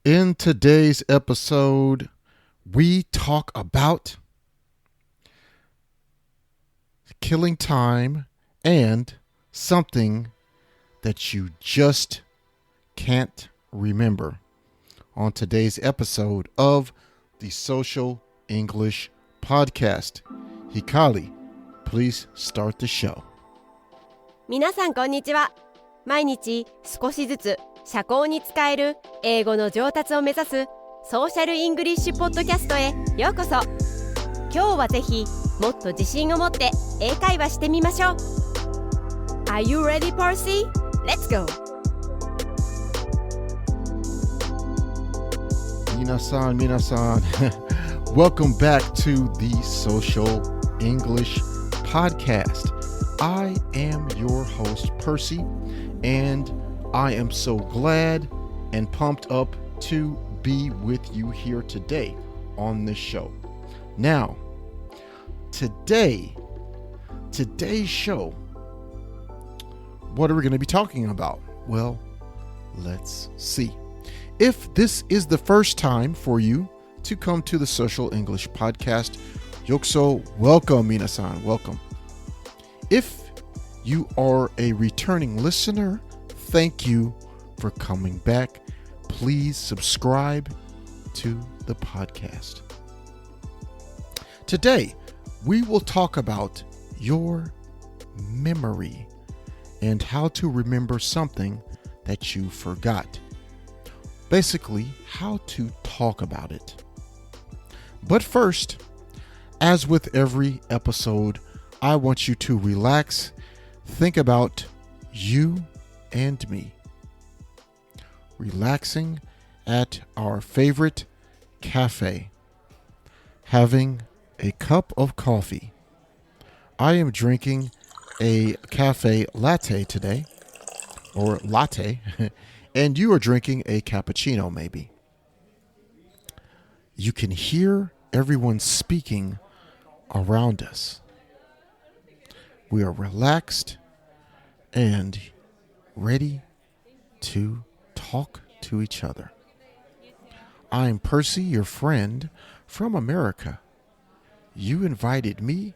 In today's episode, we talk about killing time and something that you just can't remember on today's episode of the Social English Podcast. Hikari, please start the show. 皆さんこんにちは。毎日少しずつ社交に使える英語の上達を目指すソーシャルイングリッシュポッドキャストへようこそ。今日はぜひもっと自信を持って英会話してみましょう。 Are you ready, Percy? Let's go! 皆さんWelcome back to the Social English Podcast. I am your host, Percy, and I am so glad and pumped up to be with you here today on this show. Now, today's show, what are we going to be talking about? Well, let's see. If this is the first time for you to come to the Social English Podcast, yokuso, welcome, minasan, welcome. If you are a returning listener, thank you for coming back. Please subscribe to the podcast. Today, we will talk about your memory and how to remember something that you forgot. Basically, how to talk about it. But first, as with every episode, I want you to relax, think about you and me. Relaxing at our favorite cafe, having a cup of coffee. I am drinking a cafe latte today, or latte, and you are drinking a cappuccino maybe. You can hear everyone speaking around us. We are relaxed and ready to talk to each other. I'm Percy, your friend from America. You invited me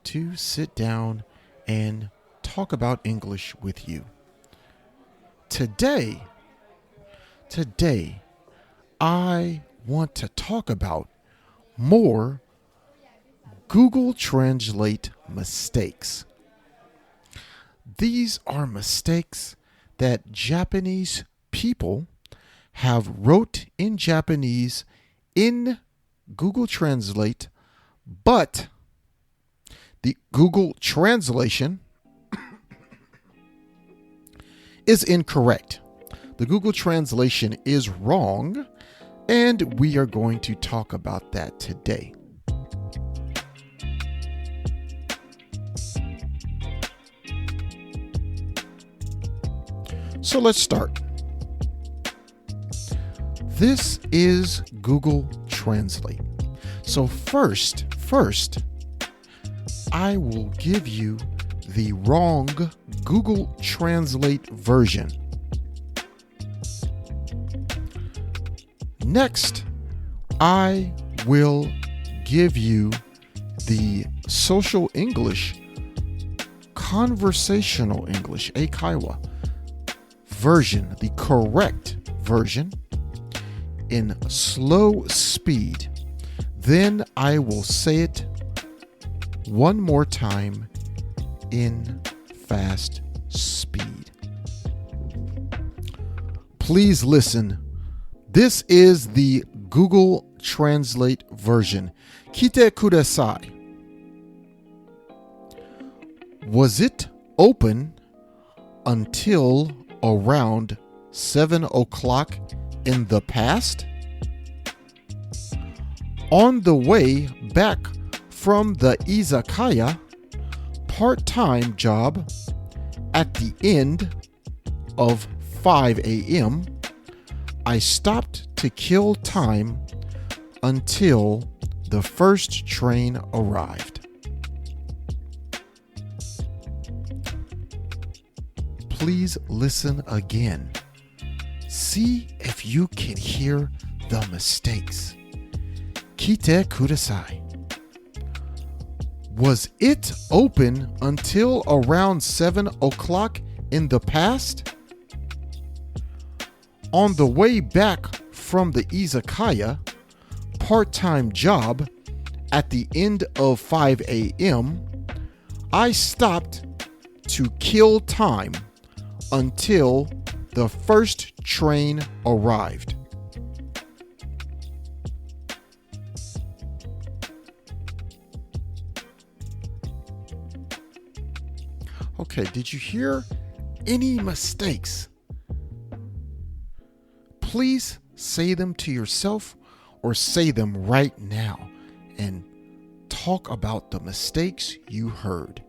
to sit down and talk about English with you. Today, I want to talk about more Google Translate mistakes. These are mistakes that Japanese people have wrote in Japanese in Google Translate, but the Google translation is incorrect. The Google translation is wrong, and we are going to talk about that today. So let's start. This is Google Translate. So first, I will give you the wrong Google Translate version. Next, I will give you the Social English, Conversational English, eikaiwa version, the correct version in slow speed. Then I will say it one more time in fast speed. Please listen. This is the Google Translate version. Kite kudasai. Was it open until around 7 o'clock in the past? On the way back from the izakaya part-time job at the end of 5 a.m., I stopped to kill time until the first train arrived. Please listen again. See if you can hear the mistakes. 聞いてください. Was it open until around 7 o'clock in the past? On the way back from the izakaya, part-time job, at the end of 5 a.m., I stopped to kill time until the first train arrived. Okay, did you hear any mistakes? Please say them to yourself or say them right now and talk about the mistakes you heard.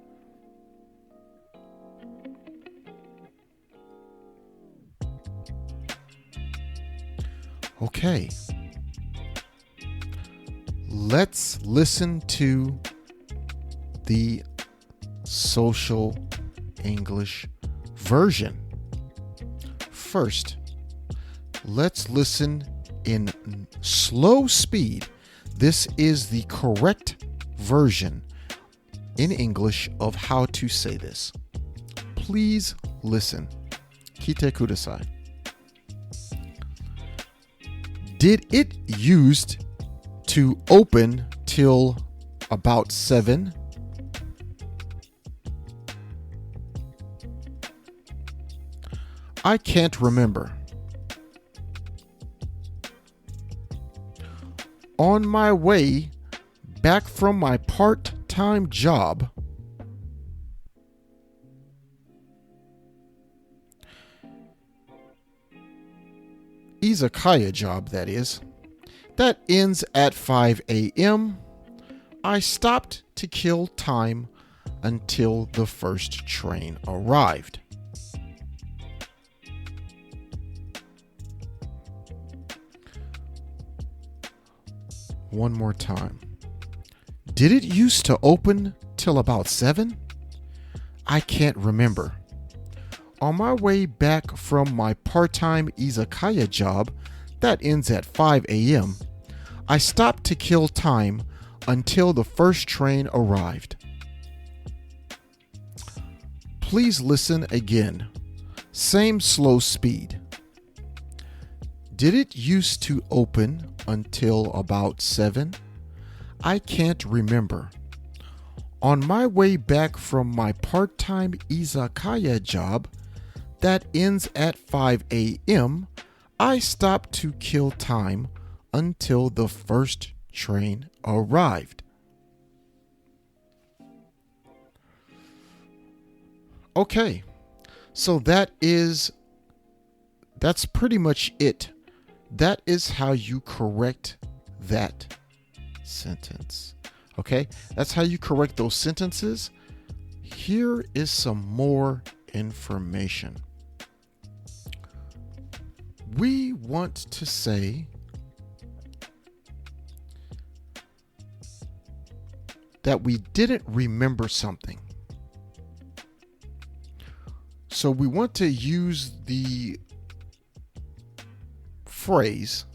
Okay. Let's listen to the social English version. First, let's listen in slow speed. This is the correct version in English of how to say this. Please listen. 聞いてください. Did it used to open till about 7? I can't remember. On my way back from my part-time job, izakaya job that is, that ends at 5 a.m., I stopped to kill time until the first train arrived. One more time. Did it used to open till about 7? I can't remember. On my way back from my part-time izakaya job that ends at 5 a.m., I stopped to kill time until the first train arrived. Please listen again. Same slow speed. Did it used to open until about 7? I can't remember. On my way back from my part-time izakaya job that ends at 5 a.m., I stopped to kill time until the first train arrived. Okay, so that's pretty much it. That is how you correct that sentence. Okay, that's how you correct those sentences. Here is some more information. We want to say that we didn't remember something. So we want to use the phrase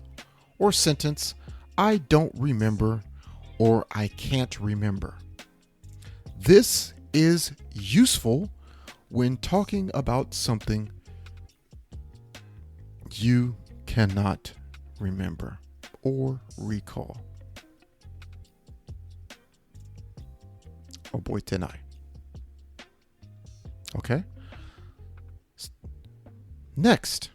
or sentence, I don't remember or I can't remember. This is useful when talking about something you cannot remember or recall. 覚えてない. Okay? Next,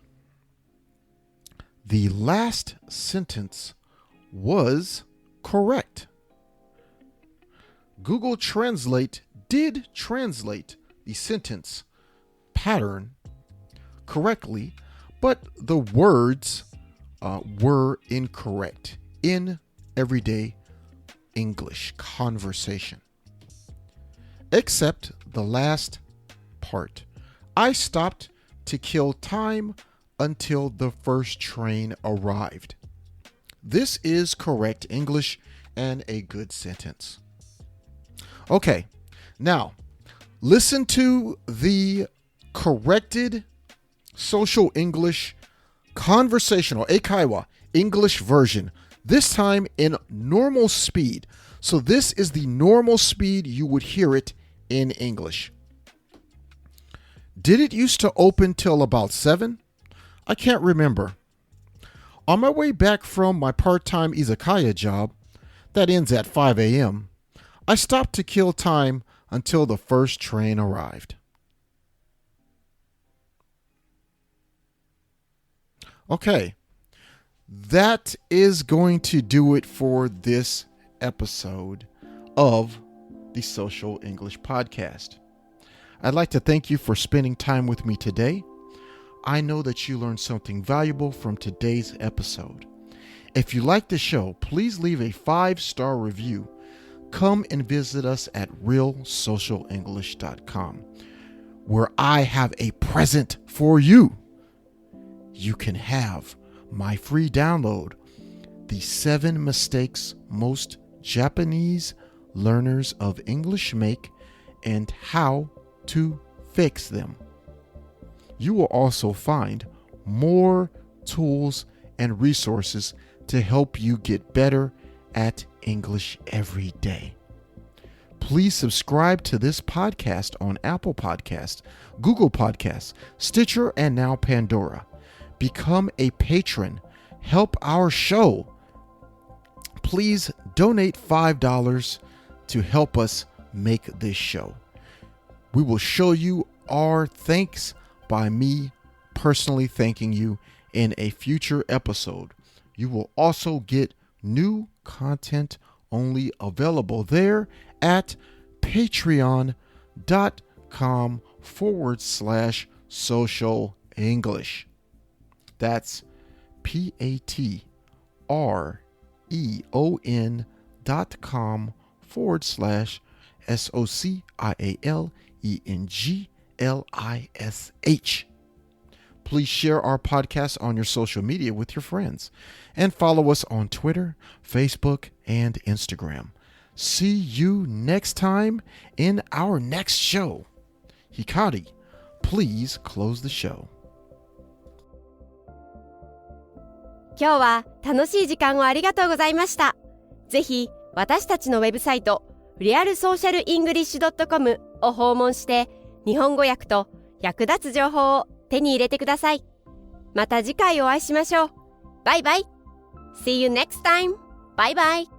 the last sentence was correct. Google Translate did translate the sentence pattern correctly, but the words were incorrect in everyday English conversation. Except the last part. I stopped to kill time until the first train arrived. This is correct English and a good sentence. Okay, now listen to the corrected social English conversational 英会話 English version, this time in normal speed. So this is the normal speed you would hear it in English. Did it used to open till about 7? I can't remember. On my way back from my part-time izakaya job, that ends at 5 a.m., I stopped to kill time until the first train arrived. Okay, that is going to do it for this episode of the Social English Podcast. I'd like to thank you for spending time with me today. I know that you learned something valuable from today's episode. If you like the show, please leave a 5-star review. Come and visit us at realsocialenglish.com, where I have a present for you. You can have my free download, The 7 Mistakes Most Japanese Learners of English Make and How to Fix Them. You will also find more tools and resources to help you get better at English every day. Please subscribe to this podcast on Apple Podcasts, Google Podcasts, Stitcher, and now Pandora. Become a patron. Help our show. Please donate $5 to help us make this show. We will show you our thanks by me personally thanking you in a future episode. You will also get new content only available there at patreon.com/social English. That's patreon.com/SOCIALENGLISH. Please share our podcast on your social media with your friends and follow us on Twitter, Facebook, and Instagram. See you next time in our next show. Hikari, please close the show. 今日は楽しい時間をありがとうございました。ぜひ私たちのウェブサイト realsocialenglish.com を訪問して日本語訳と役立つ情報を手に入れてください。また次回お会いしましょう。バイバイ。See you next time. Bye bye.